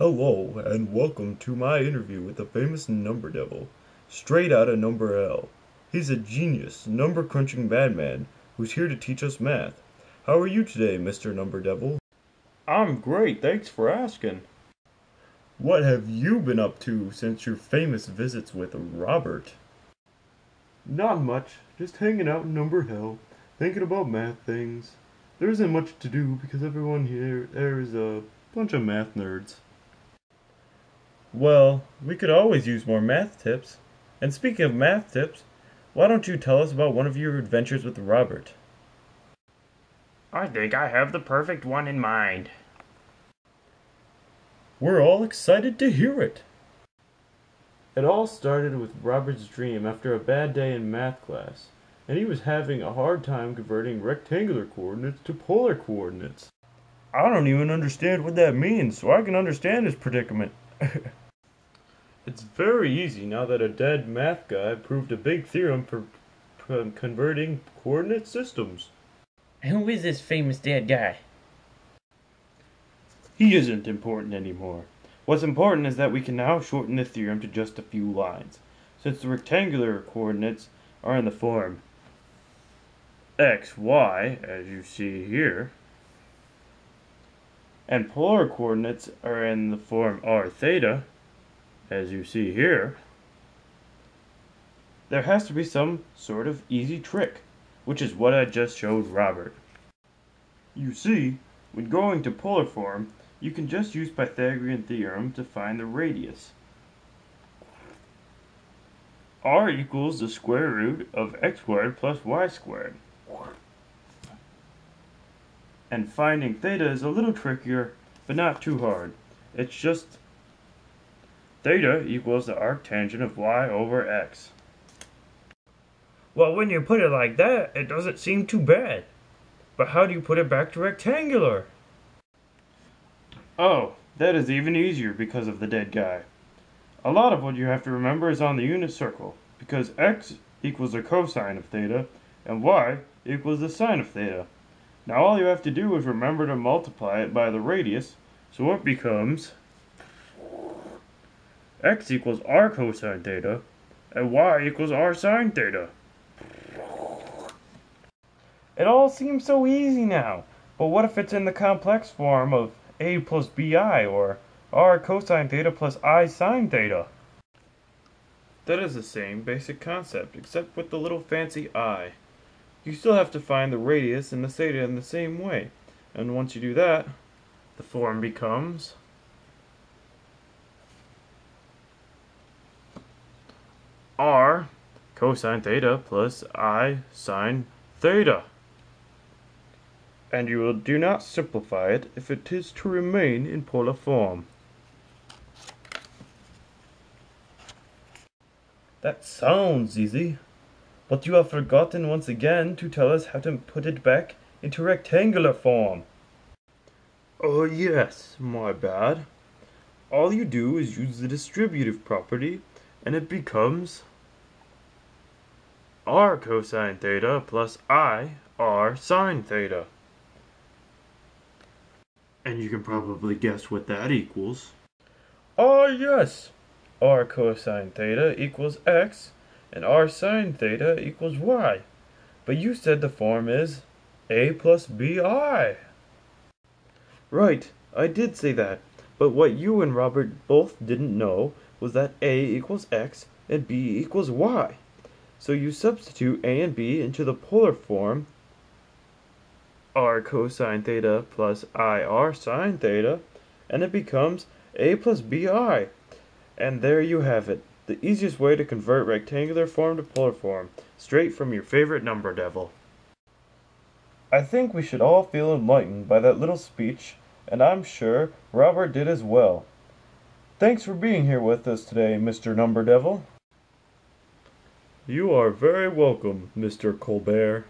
Hello, and welcome to my interview with the famous Number Devil, straight out of Number L. He's a genius, number-crunching madman who's here to teach us math. How are you today, Mr. Number Devil? I'm great, thanks for asking. What have you been up to since your famous visits with Robert? Not much, just hanging out in Number Hill, thinking about math things. There isn't much to do because everyone there is a bunch of math nerds. Well, we could always use more math tips. And speaking of math tips, why don't you tell us about one of your adventures with Robert? I think I have the perfect one in mind. We're all excited to hear it. It all started with Robert's dream after a bad day in math class, and he was having a hard time converting rectangular coordinates to polar coordinates. I don't even understand what that means, so I can understand his predicament. It's very easy now that a dead math guy proved a big theorem for converting coordinate systems. Who is this famous dead guy? He isn't important anymore. What's important is that we can now shorten the theorem to just a few lines, since the rectangular coordinates are in the form x, y, as you see here, and polar coordinates are in the form r theta, as you see here. There has to be some sort of easy trick, which is what I just showed Robert. You see, when going to polar form, you can just use Pythagorean theorem to find the radius. R equals the square root of x squared plus y squared. And finding theta is a little trickier, but not too hard. It's just theta equals the arctangent of y over x. Well, when you put it like that, it doesn't seem too bad. But how do you put it back to rectangular? Oh, that is even easier because of the dead guy. A lot of what you have to remember is on the unit circle, because x equals the cosine of theta, and y equals the sine of theta. Now all you have to do is remember to multiply it by the radius, so it becomes x equals r cosine theta, and y equals r sine theta. It all seems so easy now, but what if it's in the complex form of a plus bi, or r cosine theta plus I sine theta? That is the same basic concept, except with the little fancy I. You still have to find the radius and the theta in the same way, and once you do that, the form becomes r cosine theta plus I sine theta. And you do not simplify it if it is to remain in polar form. That sounds easy, but you have forgotten once again to tell us how to put it back into rectangular form. Oh yes, my bad. All you do is use the distributive property, and it becomes r cosine theta plus I r sine theta. And you can probably guess what that equals. Ah yes! R cosine theta equals x, and r sine theta equals y. But you said the form is a plus bi. Right, I did say that. But what you and Robert both didn't know was that a equals x and b equals y. So you substitute a and b into the polar form r cosine theta plus I r sine theta, and it becomes a plus bi. And there you have it, the easiest way to convert rectangular form to polar form, straight from your favorite Number Devil. I think we should all feel enlightened by that little speech, and I'm sure Robert did as well. Thanks for being here with us today, Mr. Number Devil. You are very welcome, Mr. Colbert.